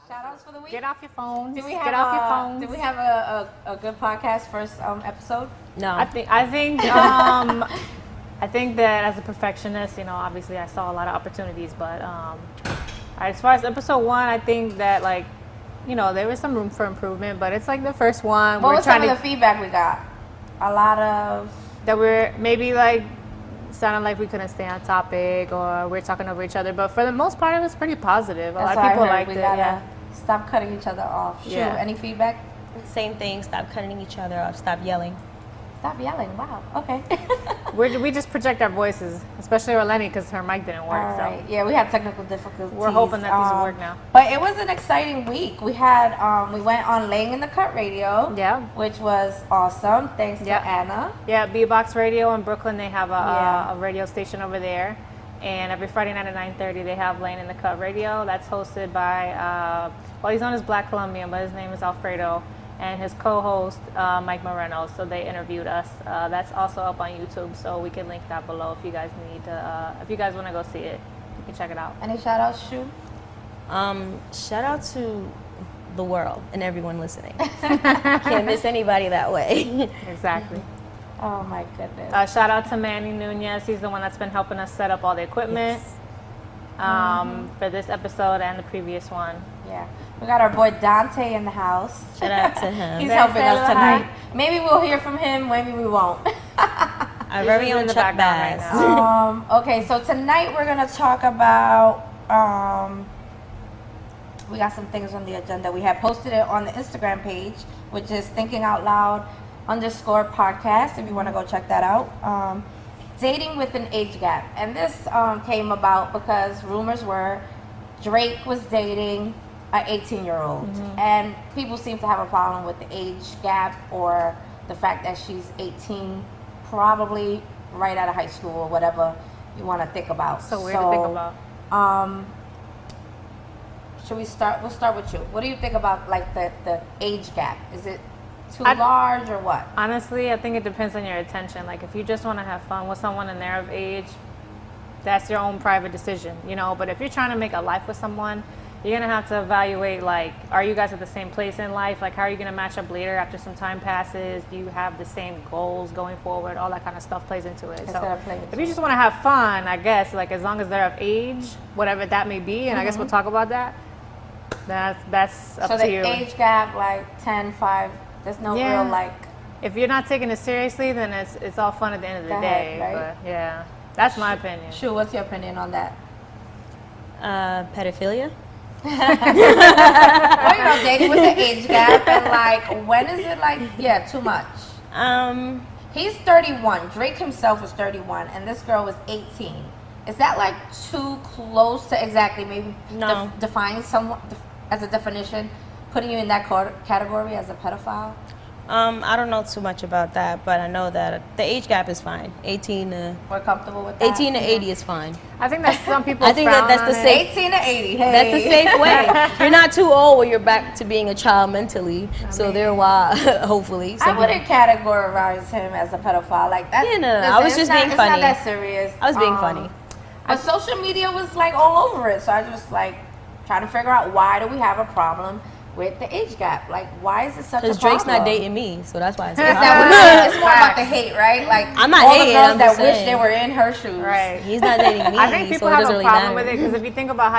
Shout outs for the week. Get off your phones. Did we Get off your phones. Did we have a good podcast first episode? No. I think that as a perfectionist, obviously I saw a lot of opportunities, but as far as episode 1, I think that there was some room for improvement, but it's like the first one. What was some of the feedback we got? A lot of that we're maybe sounded like we couldn't stay on topic or we're talking over each other, but for the most part it was pretty positive. A lot of people liked it. Yeah. Stop cutting each other off. Yeah. Any feedback? Same thing. Stop cutting each other off. Stop yelling. Stop yelling. Wow. Okay. We just project our voices, especially Orleni, because her mic didn't work. All right. So yeah, we had technical difficulties. we're hoping that these will work now. But it was an exciting week. We had we went on Laying in the Cut Radio. Yeah. Which was awesome. Thanks to Anna. Yeah, B-Box Radio in Brooklyn. They have a radio station over there, and every Friday night at 9:30 they have Laying in the Cut Radio. That's hosted by he's known as Black Colombian, but his name is Alfredo, and his co-host Mike Moreno. So they interviewed us. That's also up on YouTube, so we can link that below if you guys need to. If you guys want to go see it, you can check it out. Any shout outs, Shu? Shout out to the world and everyone listening. Can't miss anybody that way. Exactly. Oh my goodness. Shout out to Manny Nunez. He's the one that's been helping us set up all the equipment for this episode and the previous one. Yeah. We got our boy Dante in the house. Shout out to him. He's helping us tonight. Maybe we'll hear from him, maybe we won't. Our very own Chuck Bass. Okay, so tonight we're going to talk about, we got some things on the agenda. We have posted it on the Instagram page, which is Thinking Out Loud _podcast, if you want to go check that out. Dating with an age gap. And this came about because rumors were Drake was dating an 18-year-old. And people seem to have a problem with the age gap or the fact that she's 18, probably right out of high school or whatever you want to think about. So weird to think about. Should we start? We'll start with you. What do you think about the age gap? Is it too large or what? Honestly, I think it depends on your attention. Like if you just want to have fun with someone and they're of age, that's your own private decision, But if you're trying to make a life with someone, you're going to have to evaluate, are you guys at the same place in life? How are you going to match up later after some time passes? Do you have the same goals going forward? All that kind of stuff plays into it. So if you just want to have fun, I guess, as long as they're of age, whatever that may be, and I guess we'll talk about that, that's up to you. So the age gap, 10, 5, there's no real, If you're not taking it seriously, then it's all fun at the end of the day. Right? But, yeah. That's my opinion. Shu, what's your opinion on that? Pedophilia. Well, dating with the age gap and when is it too much? He's 31. Drake himself was 31, and this girl was 18. Is that too close to exactly maybe define someone as a definition, putting you in that category as a pedophile? I don't know too much about that, but I know that the age gap is fine. 18 to we're comfortable with that. 18 to 80 is fine. I think that some people. I think that's the safe. 18 to 80. Hey. That's the safe way. You're not too old when you're back to being a child mentally. So there, hopefully. I wouldn't categorize him as a pedophile like that. Yeah, no. I was just being funny. It's not that serious. I was being funny. But social media was all over it, so I just trying to figure out why do we have a problem with the age gap? Why is it such a problem? Because Drake's not dating me, so that's why it's it's more about the hate, right? I'm not all hating, the girls I'm that just wish saying. they were in her shoes. Right. He's not dating me. I think people so have it a really problem matter. with it because if you think about how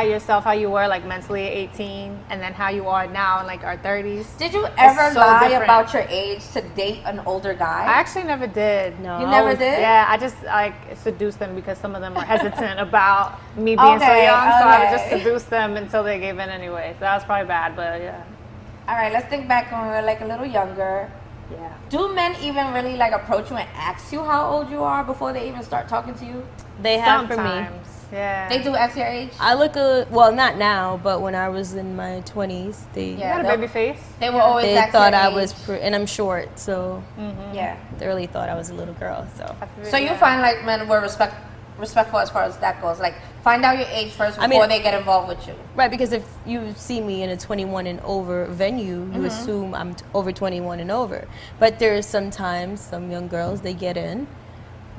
you were mentally at 18 and then how you are now in our 30s. Did you ever lie different. about your age to date an older guy? I actually never did. No. You never did? Yeah, I just seduced them because some of them were hesitant about me being so young, so I would just seduce them until they gave in anyway. So that was probably bad, but yeah. All right, let's think back when we were a little younger. Yeah. Do men even really approach you and ask you how old you are before they even start talking to you? They have Sometimes. for me. Yeah. They do ask your age? I look not now, but when I was in my 20s, You got a baby face. They were always they ask thought your I age. was, and I'm short, so Yeah. they really thought I was a little girl. So you find men were respectful as far as that goes. Find out your age first before they get involved with you. Right, because if you see me in a 21 and over venue, you assume I'm over 21 and over. But there's sometimes some young girls, they get in,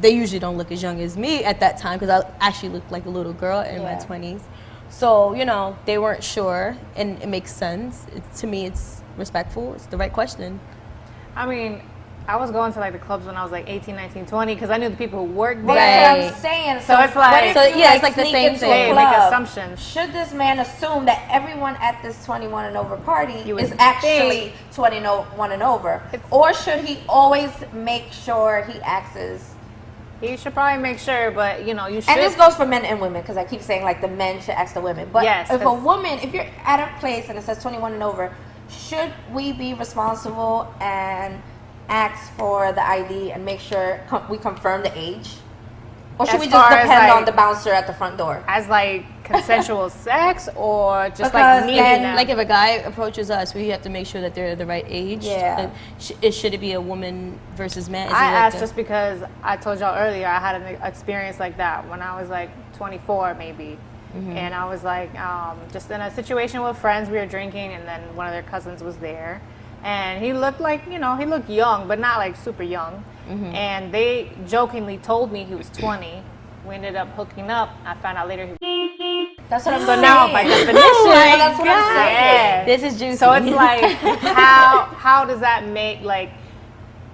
they usually don't look as young as me at that time because I actually looked like a little girl in my Yeah. 20s. So, you know, they weren't sure, and it makes sense. To me, it's respectful. It's the right question. I mean, I was going to like the clubs when I was like 18, 19, 20 because I knew the people who worked Well, there. that's what Right. I'm saying. So it's like- what if So, you, yeah, it's like the sneak same into a thing. They make club? assumptions. Should this man assume that everyone at this 21 and over party You would is actually 21 and over? Or should he always make sure he acts? You should probably make sure, but you know, you should. And this goes for men and women, because I keep saying like the men should ask the women. But Yes, if a 'cause- woman, if you're at a place and it says 21 and over, should we be responsible and ask for the ID and make sure we confirm the age? Or should As we just far as, depend like- on the bouncer at the front door? as like consensual sex or just Because like meeting then, them? Like if a guy approaches us, we have to make sure that they're the right age. Yeah. Should it be a woman versus man? Is it I like asked the- just because I told y'all earlier I had an experience like that when I was like 24 maybe. And I was like just in a situation with friends, we were drinking, and then one of their cousins was there, and he looked like, you know, he looked young but not like super young. And they jokingly told me he was 20. We ended up hooking up. I found out later he That's what I'm so saying. now by definition that's what I'm saying. yeah. This is juicy. So it's like, how does that make, like,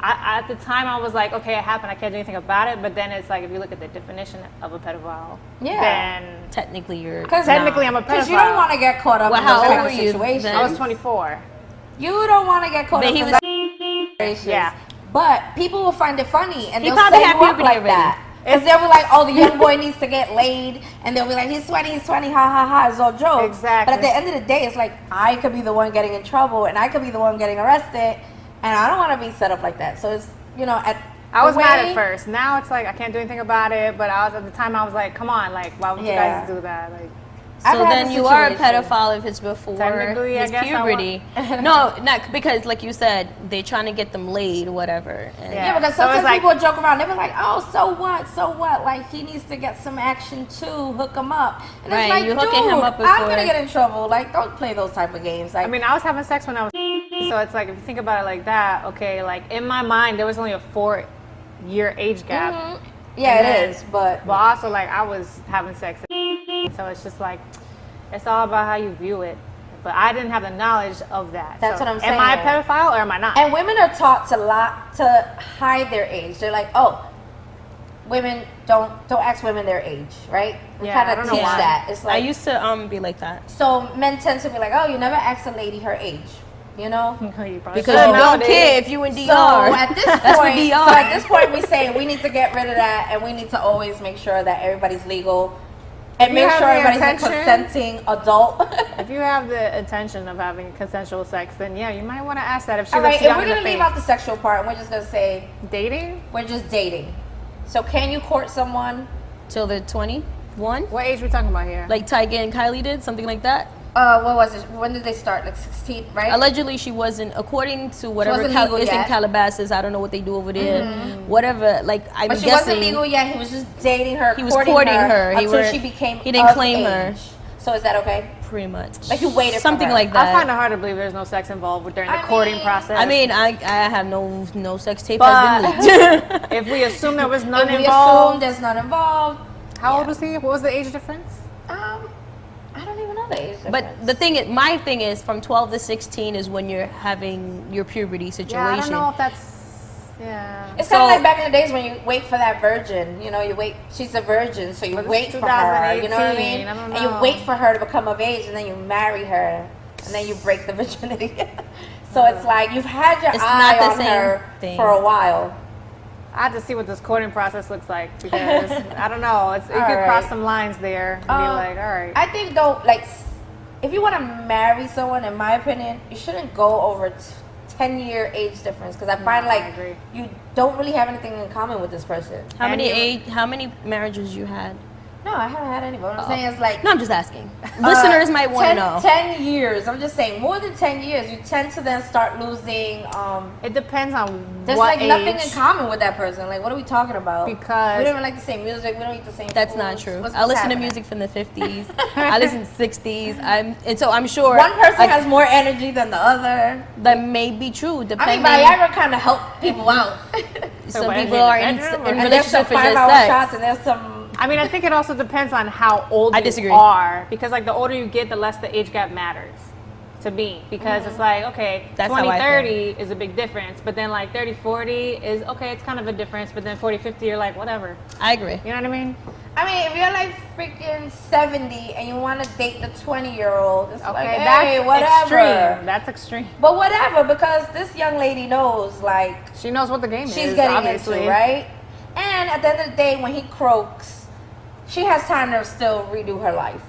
at the time I was like, okay, it happened, I can't do anything about it. But then it's like, if you look at the definition of a pedophile, Yeah. then technically you're. technically I'm a pedophile. Because you don't want to get caught up Well, in how those old kind of were you situations. then? I was 24. You don't want to get caught But up he in was- those situations. Yeah. But people will find it funny, and He they'll probably set had you up puberty like already. that. Because they'll be like, oh, the young boy needs to get laid. And they'll be like, he's 20, ha, ha, ha. It's all jokes. Exactly. But at the end of the day, it's like, I could be the one getting in trouble, and I could be the one getting arrested. And I don't want to be set up like that. So it's, you know, I was the mad way- at first. Now it's like I can't do anything about it. But I was at the time I was like, come on, like why would you Yeah. guys do that? Like, I've So had then the you are a situation. pedophile if it's before Technically, I his guess I puberty. No, not because, like you said, they're trying to get them laid or whatever. And Yeah. Yeah, because So it's sometimes like- people joke around. They be like, "Oh, so what? So what? Like he needs to get some action too. Hook him up." And Right, it's like, you dude, hooking him up I'm before- gonna get in trouble. Like, don't play those type of games. Like, I mean, I was having sex when I was so it's like if you think about it like that, okay, like in my mind there was only a 4-year age gap. yeah, and it then- is. But But also, like, I was having sex. So it's just like, it's all about how you view it. But I didn't have the knowledge of that. That's So what I'm Am I a saying. pedophile or am I not? and women are taught to hide their age. They're like, "Oh, women don't ask women their age, right?" We Yeah, I kind don't of know teach why. that. It's I like used to be like that. so men tend to be like, "Oh, you never ask a lady her age," you know. You probably Because should you don't nowadays. care if you in DR. So at this That's what point, DR. so at this point, we say we need to get rid of that, and we need to always make sure that everybody's legal, and you make have sure the everybody's a intention- consenting adult. If you have the intention of having consensual sex, then yeah, you might want to ask that if she All right, looks if young we're in the gonna leave face. out the sexual part, and we're just gonna say Dating? we're just dating. So can you court someone? Till they're 21, What age we talking about here? like Tyga and Kylie did, something like that. What was it? When did they start? Like 16, right? Allegedly, she wasn't, according to whatever wasn't legal it's in yet. Calabasas. I don't know what they do over there. Whatever, like I'm But she guessing. wasn't legal yet. He was just dating her. He was courting her. He until were- she became. he didn't of claim her. age. So is that okay? Pretty much. Like you waited for something her. like that. I find it hard to believe there's no sex involved during the I courting mean- process. I mean, I have no sex tape But- has been leaked. if we assume there was none If we assume involved, there's none involved. how old was he? What was the age difference? I don't even know the age difference. But the thing is, my thing is, from 12 to 16 is when you're having your puberty situation. Yeah, I don't know if that's. Yeah. it's kind of so- like back in the days when you wait for that virgin. You know, you wait. She's a virgin, so you But it's wait for her. You know what I 2018, mean? I don't And you know. wait for her to become of age, and then you marry her, and then you break the virginity. So it's like you've had your It's eye not the on same her thing. for a while. I have to see what this courting process looks like because I don't know. It could All cross right. some lines there and be like, all right. I think though, like, if you want to marry someone, in my opinion, you shouldn't go over 10-year age difference because I find No, I like agree. you don't really have anything in common with this person. How And how many marriages you had? No, I haven't had any. But what I'm saying is like No, I'm just asking. Listeners might want to 10 know. 10 years. I'm just saying, more than 10 years, you tend to then start losing. It depends on There's what like age. nothing in common with that person. Like, what are we talking about? Because- we don't even like the same music. We don't eat the same. That's foods. not true. What's I listen to happening? music from the 50s. I listen to 60s. And so I'm sure One person like, has more energy than the other. that may be true. I mean, Depending. Viagra kind of help people out. So some what, people in the are in bedroom or- And there's some relationship for just 5-hour sex. shots, and there's some. I mean, I think it also depends on how old I you disagree. are, because like the older you get, the less the age gap matters to me, because it's like, okay, That's how 20, I 30 is a big difference, but then like 30, 40 is okay, it's kind of a difference, but then 40, 50, you're like, whatever. I agree. You know what I mean? I mean, if you're like freaking 70 and you want to date the 20-year-old, it's Okay, like, hey, that's whatever. extreme. That's extreme. But whatever, because this young lady knows, like, She knows what the game she's is, getting obviously. into, right? And at the end of the day, when he croaks, she has time to still redo her life.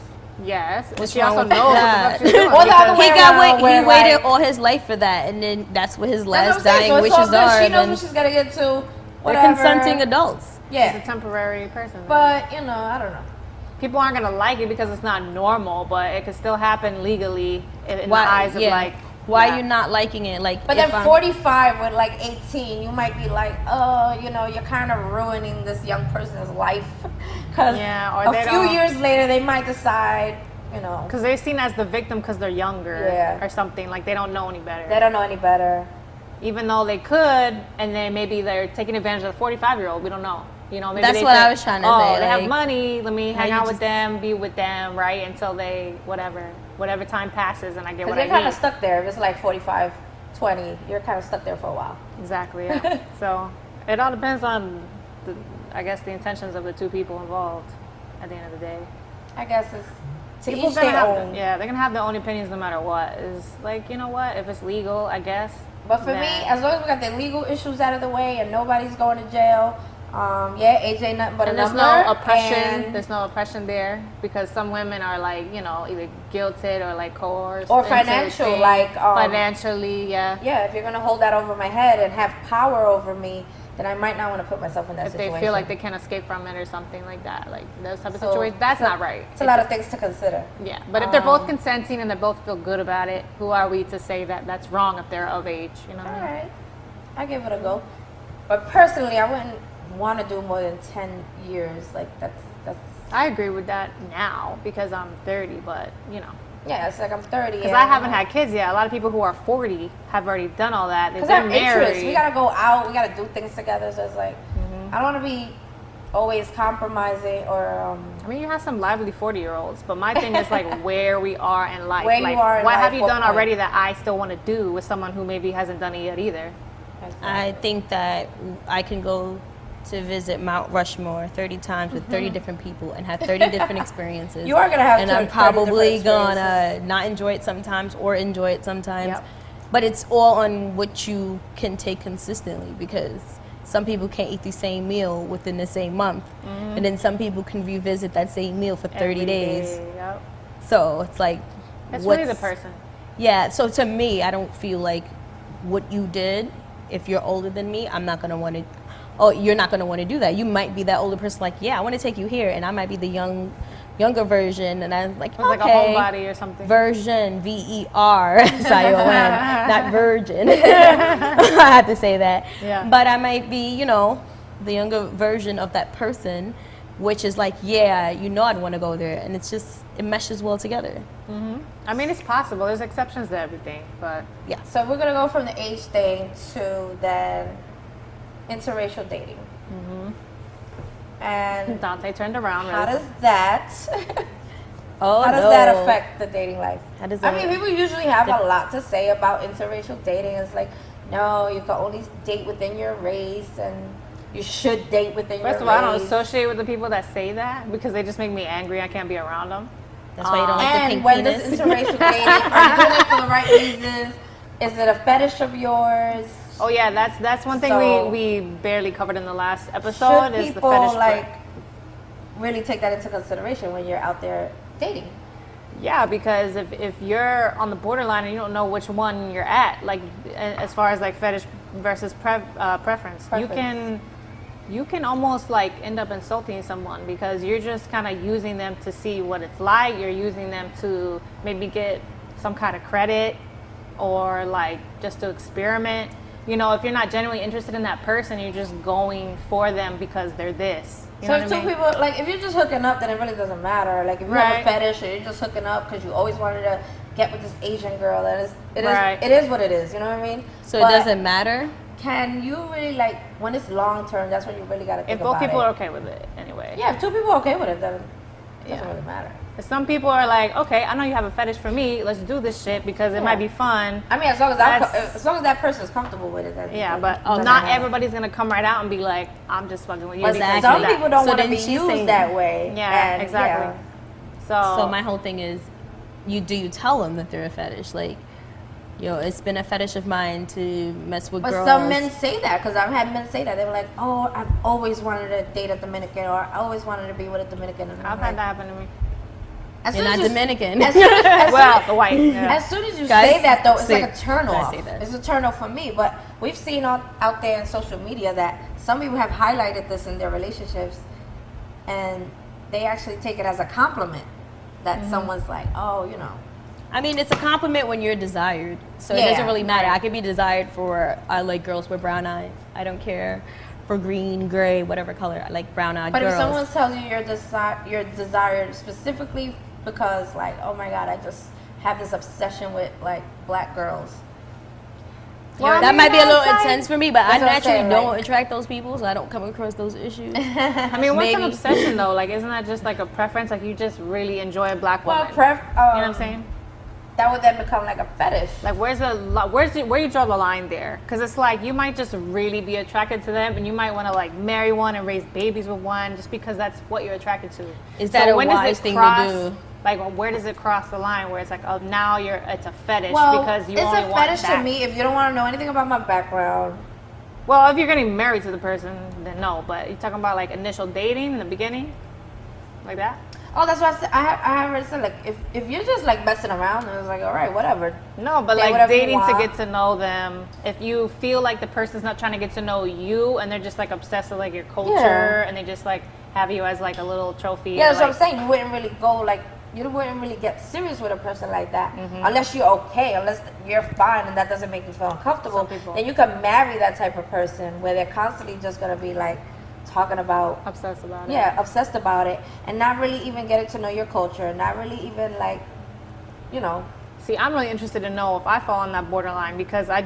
Yes. What's She wrong also with knows that? what the fuck she's doing. Or the other because- way He got around, where, he waited like- all his life for that, and then that's what his That's last what I'm saying. dying So it's all wishes good. are. She knows then what she's getting into. they're Whatever. consenting adults. Yeah. She's a temporary person. But, you know, I don't know. People aren't gonna like it because it's not normal, but it could still happen legally in the eyes of like. why that. you not liking it? Like, But if then I'm- 45 with like 18, you might be like, oh, you know, you're kind of ruining this young person's life. Because Yeah, or they a few don't- years later, they might decide, you know, Because they're seen as the victim because they're younger Yeah. or something. Like they don't know any better. they don't know any better. Even though they could, and then maybe they're taking advantage of the 45-year-old. We don't know. You know, maybe That's they what say, I was trying to oh, say, they have like, money. Let me how hang you out with just- them, be with them, right? Until they, whatever time passes and I get Because what you're I kind need. of stuck there. If it's like 45, 20, you're kind of stuck there for a while. Exactly. Yeah. So it all depends on, I guess, the intentions of the two people involved. At the end of the day, I guess it's to people each gonna their have, own. yeah, they're gonna have their own opinions no matter what. Is like, you know what? If it's legal, I guess. But for me, then- as long as we got the legal issues out of the way and nobody's going to jail, yeah, AJ nothing but and a there's number. no oppression. and- There's no oppression there because some women are like, you know, either guilted or like coerced Or into financial, things. like, financially, yeah. yeah, if you're gonna hold that over my head and have power over me, then I might not want to put myself in that If situation. they feel like they can't escape from it or something like that, like those type of So, situations, that's it's not right. It's a lot of things to consider. Yeah, but if they're both consenting and they both feel good about it, who are we to say that that's wrong if they're of age? You know what All I mean? right, I give it a go. But personally, I wouldn't want to do more than 10 years. Like that's I agree with that now because I'm 30, but you know, yeah. It's like I'm 30. because I haven't had kids yet. A lot of people who are 40 have already done all that. Because They're our married. interests, we gotta go out. We gotta do things together. So it's like Mm-hmm. I don't want to be always compromising or I mean, you have some lively 40-year-olds, but my thing is like where we are in life. Where you like, are in what life, have you what done point? already that I still want to do with someone who maybe hasn't done it yet either? I think that I can go to visit Mount Rushmore 30 times with 30 different people and have 30 different experiences. You are gonna have and 30 I'm probably different gonna experiences. not enjoy it sometimes or enjoy it sometimes. Yep. But it's all on what you can take consistently because some people can't eat the same meal within the same month. And then some people can revisit that same meal for 30 Every days. day, Yep. So it's like, It's really the what's- person. Yeah, so to me, I don't feel like what you did, if you're older than me, I'm not gonna wanna, oh, you're not gonna wanna do that. You might be that older person like, yeah, I wanna take you here, and I might be the younger version, and I'm like, It's like a okay, homebody or something. version, VERSION, not virgin. I have to say that. Yeah. But I might be, you know, the younger version of that person, which is like, yeah, you know I'd wanna go there, and it's just, it meshes well together. I mean, it's possible. There's exceptions to everything, but Yeah. So we're gonna go from the age thing to then interracial dating. And Dante turned around. how really. does that? Oh, How does no. that affect the dating life? How does I that- mean, people usually have a lot to say about interracial dating. It's like, no, you can only date within your race, and you should date within First your of all, I don't race. associate with the people that say that because they just make me angry. I can't be around them. That's why you don't like the And pink when penis. this interracial dating, are you doing it for the right reasons? Is it a fetish of yours? Oh yeah, that's one thing So- we barely covered in the last episode Should is the people fetish. like really take that into consideration when you're out there dating? Yeah, because if you're on the borderline and you don't know which one you're at, like as far as like fetish versus preference, you can almost like end up insulting someone because you're just kind of using them to see what it's like. You're using them to maybe get some kind of credit or like just to experiment. You know, if you're not genuinely interested in that person, you're just going for them because they're this. You So know if what I two mean? people, like if you're just hooking up, then it really doesn't matter. Like if you have Right. a fetish or you're just hooking up because you always wanted to get with this Asian girl, it Right. is what it is. You know what I mean? So But it doesn't matter? can you really like when it's long term? That's when you really gotta think If both about people it. are okay with it, anyway. Yeah, if two people are okay with it, then it doesn't Yeah. really matter. Some people are like, okay, I know you have a fetish for me. Let's do this shit because it might be fun. I mean, as long as that person is comfortable with it, then Yeah, but doesn't not matter. everybody's gonna come right out and be like, I'm just fucking with you. But because some of that. people don't So want to then be she's used saying- that way. Yeah, and, exactly. yeah. So my whole thing is, you tell them that they're a fetish. Like, it's been a fetish of mine to mess with But girls. some men say that because I've had men say that. They were like, "Oh, I've always wanted to date a Dominican, or I always wanted to be with a Dominican." And I'm I've like, had that happen to me. as You're soon not as you- Dominican. As soon as, Well, the white. Yeah. as soon as you Guys say that, though, it's say- like a turn guys off. say that. It's a turn off for me. But we've seen out there in social media that some people have highlighted this in their relationships, and they actually take it as a compliment that Mm-hmm. someone's like, "Oh, I mean, it's a compliment when you're desired. So it Yeah, doesn't really matter. right. I could be desired for, I like girls with brown eyes. I don't care for green, gray, whatever color. I like brown eyed But girls. if someone tells you you're desired specifically because, like, oh my God, I just have this obsession with like black girls. Well, that I might mean, be a little that's intense for me, but I That's what I'm naturally saying, don't like- attract those people, so I don't come across those issues. I mean, what's an Maybe. obsession though? Like, isn't that just like a preference? Like, you just really enjoy a black woman. Well, you know what I'm saying? That would then become like a fetish. Like, where you draw the line there? Because it's like you might just really be attracted to them, and you might want to like marry one and raise babies with one, just because that's what you're attracted to. Is that a when does wise it thing to cross- do? Like, where does it cross the line where it's like, oh, now it's a fetish Well, because you it's only a want fetish that. to me if you don't want to know anything about my background. Well, if you're getting married to the person, then no. But you're talking about like initial dating in the beginning, like that. Oh, that's what I said. I already said, like, if you're just like messing around, it was like, all right, whatever. No, but Say like whatever you dating to want. get to know them. If you feel like the person's not trying to get to know you and they're just like obsessed with like your culture Yeah. and they just like have you as like a little trophy. Yeah, or, that's what I'm like- saying. You wouldn't really go like, you wouldn't really get serious with a person like that Mm-hmm. unless you're okay, unless you're fine and that doesn't make you feel uncomfortable. Some people- Then you can marry that type of person where they're constantly just gonna be like talking about, obsessed about it. yeah, obsessed about it, and not really even getting to know your culture, not really even like, See, I'm really interested to know if I fall on that borderline because I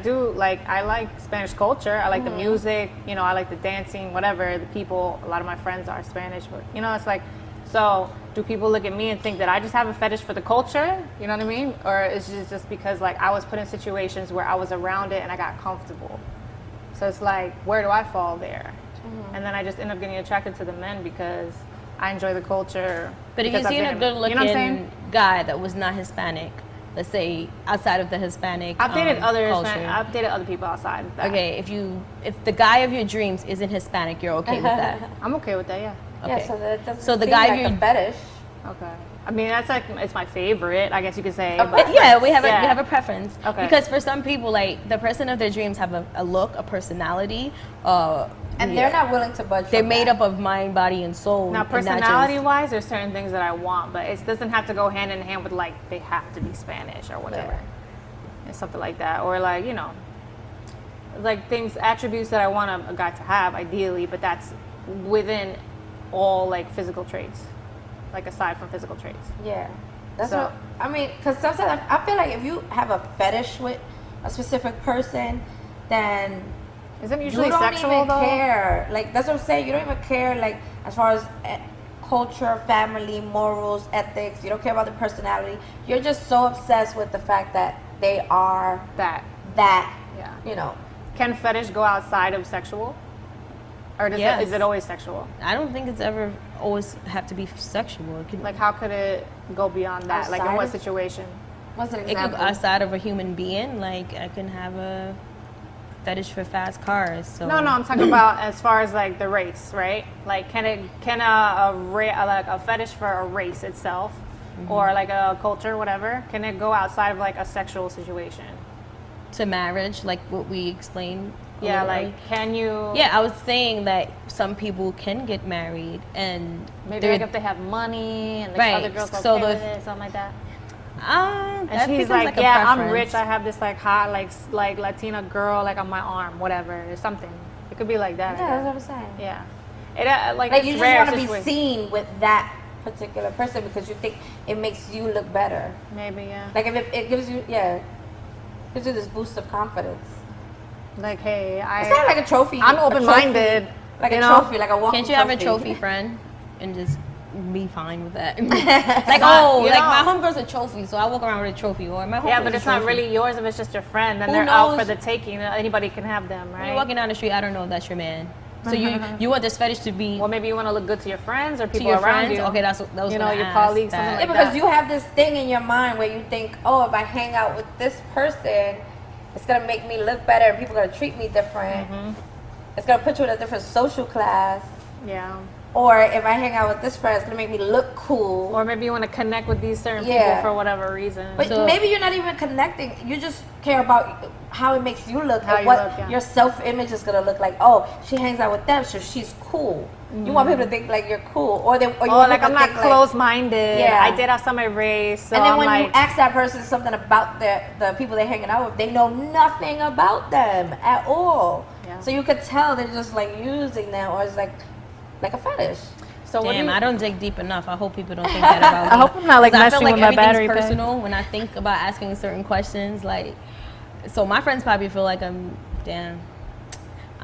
like Spanish culture. I like the music, I like the dancing, whatever. The people, a lot of my friends are Spanish, but it's like, so do people look at me and think that I just have a fetish for the culture? You know what I mean? Or is it just because like I was put in situations where I was around it and I got comfortable? So it's like, where do I fall there? And then I just end up getting attracted to the men because I enjoy the culture. But if because you've I've seen a been- good looking you know what I'm saying? guy that was not Hispanic, let's say outside of the Hispanic I've dated other culture. I've dated other people outside of that. Okay, if the guy of your dreams isn't Hispanic, you're okay with that. I'm okay with that, yeah. Okay. yeah. So that doesn't So the seem guy like you're- a fetish. Okay. I mean, that's like, it's my favorite, I guess you could say. A but- preference. Yeah, we have Yeah. a preference. Okay. Because for some people, like the person of their dreams have a look, a personality, And they're not willing to budge. They're from made that. up of mind, body, and soul. Now, and not just- personality-wise, there's certain things that I want, but it doesn't have to go hand in hand with, like, they have to be Spanish or whatever. It's something like that. Or, like, like things, attributes that I want a guy to have, ideally, but that's within all, like, physical traits. Like, aside from physical traits. Yeah, that's So- what I mean. Because sometimes I feel like if you have a fetish with a specific person, then Isn't it you usually don't sexual, even though? care. Like that's what I'm saying. You don't even care. Like as far as culture, family, morals, ethics. You don't care about the personality. You're just so obsessed with the fact that they are That. that. Yeah. Can fetish go outside of sexual? Or Yes. is it always sexual? I don't think it's ever always have to be sexual. It could, Like, how could it go beyond that? Like, in Outside what of- situation? What's an it could example? go outside of a human being. Like I can have a fetish for fast cars. So No, I'm talking about as far as like the race, right? Like, can a fetish for a race itself, or like a culture, whatever, can it go outside of like a sexual situation? to marriage, like what we explained. a Yeah, little like, earlier. can you? Yeah, I was saying that some people can get married and Maybe they're- like if they have money and the Right, other girl's okay so with the- it, something like that. that And she's becomes like, a yeah, I'm preference. rich. I have this like hot like Latina girl like on my arm, whatever, or something. It could be like that. I yeah, guess. that's what I'm saying. Yeah. It like Like it's you just rare want to be situation. seen with that particular person because you think it makes you look better. Maybe, yeah. Like if it gives you, gives you this boost of confidence. Like, hey, It's kind of like a trophy. I'm a open-minded. trophy, like you a know? trophy, like a walking Can't you have a trophy friend and just be fine with that? Like, not, you like know. my homegirl's a trophy, so I walk around with a trophy. Or my homegirl's Yeah, but a it's not trophy. really yours if it's just your friend. Then Who they're out for knows? the taking. Anybody can have them, When you're right? walking down the street, I don't know if that's your man. So you want this fetish to be Well, maybe you want to look good to your friends or to people your around friends? you. Okay, that was You know, gonna your ask colleagues, that. something Yeah, like because that. you have this thing in your mind where you think, oh, if I hang out with this person, it's gonna make me look better and people are gonna treat me different. It's gonna put you in a different social class. Yeah. Or if I hang out with this friend, it's gonna make me look cool. Or maybe you want to connect with these certain Yeah. people for whatever reason. But So- maybe you're not even connecting. You just care about how it makes you look How and you what look, yeah. your self-image is gonna look like. Oh, she hangs out with them, so she's cool. You want people to think like you're cool, or you oh, want like people I'm to not think, like- close-minded. Yeah. I did have some race, so and then I'm when like, you ask that person something about the people they're hanging out with, they know nothing about them at all. Yeah. So you could tell they're just like using them, or it's like a fetish. so what do Damn, you, I don't dig deep enough. I hope people don't think that about me. I hope I'm not like 'Cause I messing feel like with my everything's battery pack. personal when I think about asking certain questions. Like, so my friends probably feel like I'm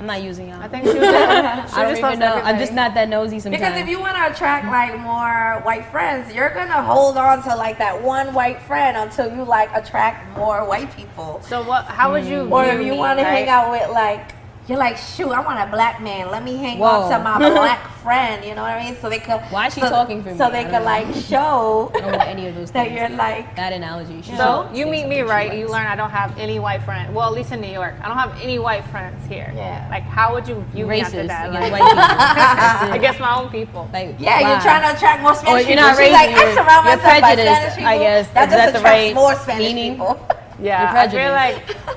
not using y'all. I think she was just, I don't even know. I'm just not that nosy sometimes. Because if you want to attract like more white friends, you're gonna hold on to like that one white friend until you like attract more white people. So what? How would you? Or view if you me, want to hang right? out with like, you're like, shoot, I want a black man. Let me hang Whoa. on to my black friend. You know what I mean? So they could. Why is she so, talking for me? So they I could don't know. like show I don't know any of those that things. you're like. That analogy. She So should you say meet me, something she right? You likes. learn I don't have any white friends. Well, at least in New York, I don't have any white friends here. Yeah. Like, how would you view me after Racist that? against Like, white people. That's it. against my own people. Like, Yeah, why? you're trying to attract more Or Spanish you're people. not She's racist. like, I surround You're myself by prejudiced, Spanish people. I guess. That Is that just the attracts right more Spanish meaning? people. Yeah, You're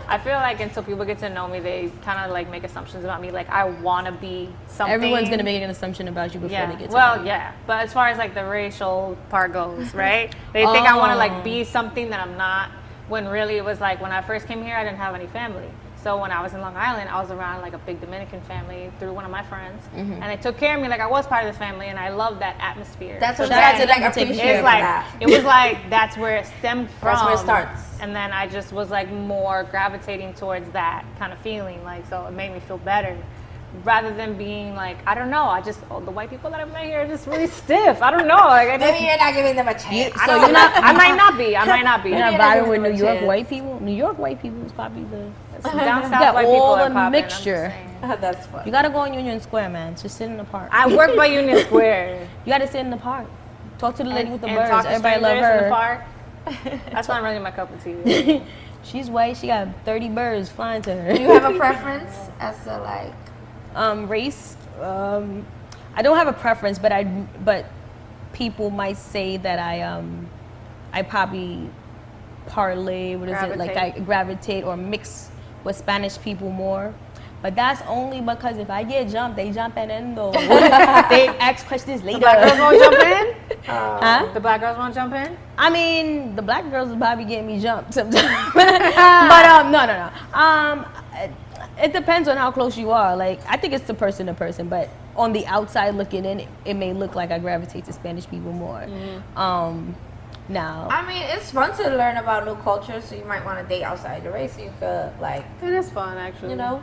I feel like until people get to know me, they kind of like make assumptions about me. Like I want to be something. Everyone's gonna make an assumption about you before Yeah. they get to know Well, you. yeah. But as far as like the racial part goes, right? They think I want to like be something that I'm not. When really it was like when I first came here, I didn't have any family. So when I was in Long Island, I was around like a big Dominican family through one of my friends, and they took care of me like I was part of this family, and I loved that atmosphere. That's what Shout out to I them like for taking appreciate care It's of like that. it was like that's where it stemmed from. That's where it starts. And then I just was like more gravitating towards that kind of feeling, like so it made me feel better, rather than being like I don't know. I just the white people that I've met here are just really stiff. I don't know. Like I just, Maybe you're not giving them a chance. I don't- I might not be. I might not be. You're not Maybe you're not vibing with giving New them a York chance. white people. New York white people is probably the. Down You south got white people all are the popping, I'm just mixture. saying. That's funny. You gotta go on Union Square, man. Just sit in the park. I work by Union Square. You gotta sit in the park. Talk to the lady with the and birds. talk to Everybody love strangers in the her. park. That's not really my cup of tea. She's white. She got 30 birds flying to her. Do you have a preference as to like? Race. I don't have a preference, but people might say that I probably parlay. What is it like? I gravitate or mix with Spanish people more. But that's only because if I get jumped, they jump and then they ask questions later. The black girls won't jump in. Huh? The black girls won't jump in. I mean, the black girls will probably get me jumped sometimes. but no. It depends on how close you are. Like, I think it's the person to person, but on the outside looking in, it may look like I gravitate to Spanish people more. Now, I mean, it's fun to learn about new cultures, so you might want to date outside your race. So you could like, It is fun, actually. you know,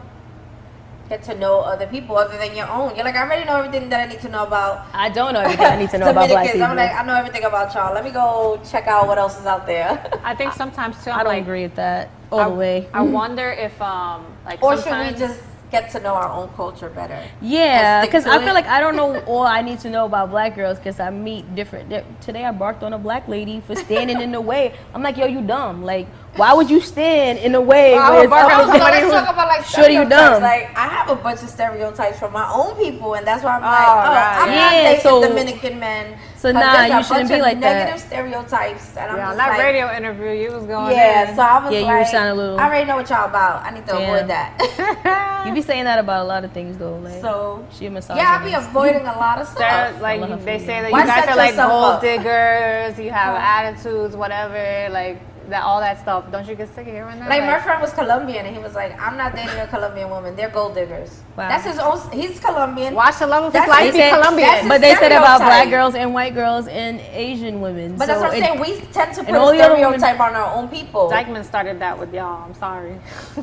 get to know other people other than your own. You're like, I already know everything that I need to know about. I don't know everything I need to know about black Dominicans. people. I'm like, I know everything about y'all. Let me go check out what else is out there. I think sometimes too. I I'm don't like, agree with that all the way. I wonder if like Or should sometimes we just get to know our own culture better? Yeah, and stick because to I feel it? like I don't know all I need to know about black girls because I meet different. Today I barked on a black lady for standing in the way. I'm like, yo, you dumb. Like, why would you stand in the way? Well, I where would it's bark up on to So somebody let's who- talk about like Sure you stereotypes. dumb. Like I have a bunch of stereotypes from my own people, and that's why I'm like, right. I'm not Yeah, dating so- Dominican men. so 'cause nah, there's a you shouldn't bunch be of like that. negative stereotypes, and I'm Yeah, just that like, radio interview you was going yeah. in. So I was Yeah, you like, sound a little- I already know what y'all about. I need to Yeah. avoid that. You be saying that about a lot of things though. Like, So she a misogynist. yeah, I be avoiding a lot of They're, stuff. like they say that Why you guys set are like yourself gold up? diggers. You have attitudes, whatever. Like that all that stuff. Don't you get sick of hearing that? Like my friend was Colombian, and he was like, "I'm not dating a Colombian woman. They're gold diggers." Wow. That's his own. He's Colombian. watch the love of his That's- life. they He's said- Colombian. that's his But they said about stereotype. black girls and white girls and Asian women. But that's so what I'm saying. We tend to put all a the other women- stereotype on our own people. Dykeman started that with y'all. I'm sorry.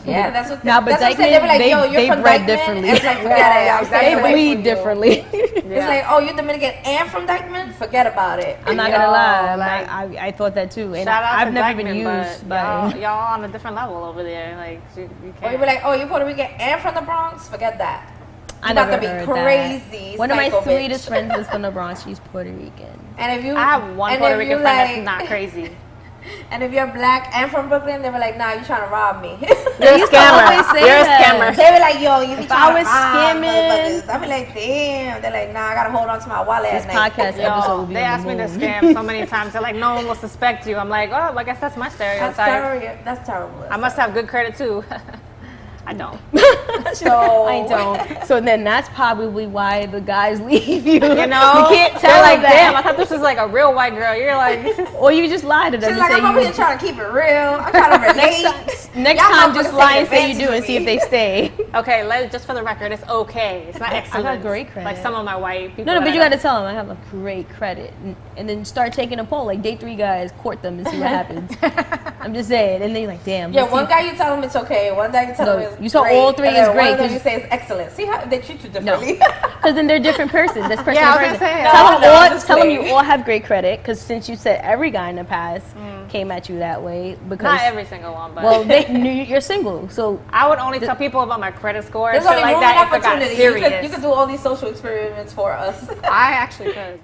Yeah, that's what. Nah, but that's what I'm saying. They Dykeman, be like, "Yo, you're they from bred Dykeman?" differently. It's like, forget Yeah, it. yeah, I'm exactly. they staying away bleed from you. differently. It's like, "Oh, you're Dominican and from Dykeman? Forget about it." I'm not Yo, gonna lie, like- I thought that too, and Shout out I've to never Dykeman, been used but by. y'all on a different level over there. Like you Or can't. you be like, "Oh, you're Puerto Rican and from the Bronx? Forget that." I You about never to be heard crazy. that. One of my psycho bitch. sweetest friends is from the Bronx. She's Puerto Rican. And if you, I have one and Puerto if Rican you friend like, that's not crazy. And if you're black and from Brooklyn, they were like, "Nah, you trying to rob me." You're a used to always scammer. say You're a that. scammer. They were like, "Yo, you be If trying I was to rob scamming- motherfuckers." I be like, "Damn." They're like, "Nah, I gotta hold on to my wallet This at night." podcast episode Yo, will be they on asked the me to moon. scam so many times. They're like, no one will suspect you. I'm like, oh, I guess that's my That's stereotype. terrible. That's terrible. I must have good credit too. I don't. So I don't. So then that's probably why the guys leave you. You know, you can't They're tell like, them damn, I that. thought this was like a real white girl. You're like, Or you just lie to them. She's and like, say "I'm over you- here trying to keep it real. I'm trying to relate." Next Y'all time, motherfuckers just lie and taking say you do advantage and of see if me. they stay. okay, just for the record, it's okay. It's not excellent. great credit. Like some of my white people. No, that but I you know. got to tell them I have a great credit, and then start taking a poll. Like date 3 guys, court them, and see what happens. I'm just saying, and then you're like, damn. Yeah, let's one see. guy you tell him it's okay. One guy you tell No, him it's you saw great, all three and then is great, One of them 'cause- you say it's excellent. See how they treat you No, differently. because then they're different persons. That's person. Yeah, I was person. gonna say, Tell no, them no, I'm all. just Tell them playing. you all have great credit. Because since you said every guy in the past came at you that way, because Not every single one, but well, they knew you're single, so I would only tell people about my credit score and There's shit only like room that and if it got opportunity. serious. You could do all these social experiments for us. I actually could.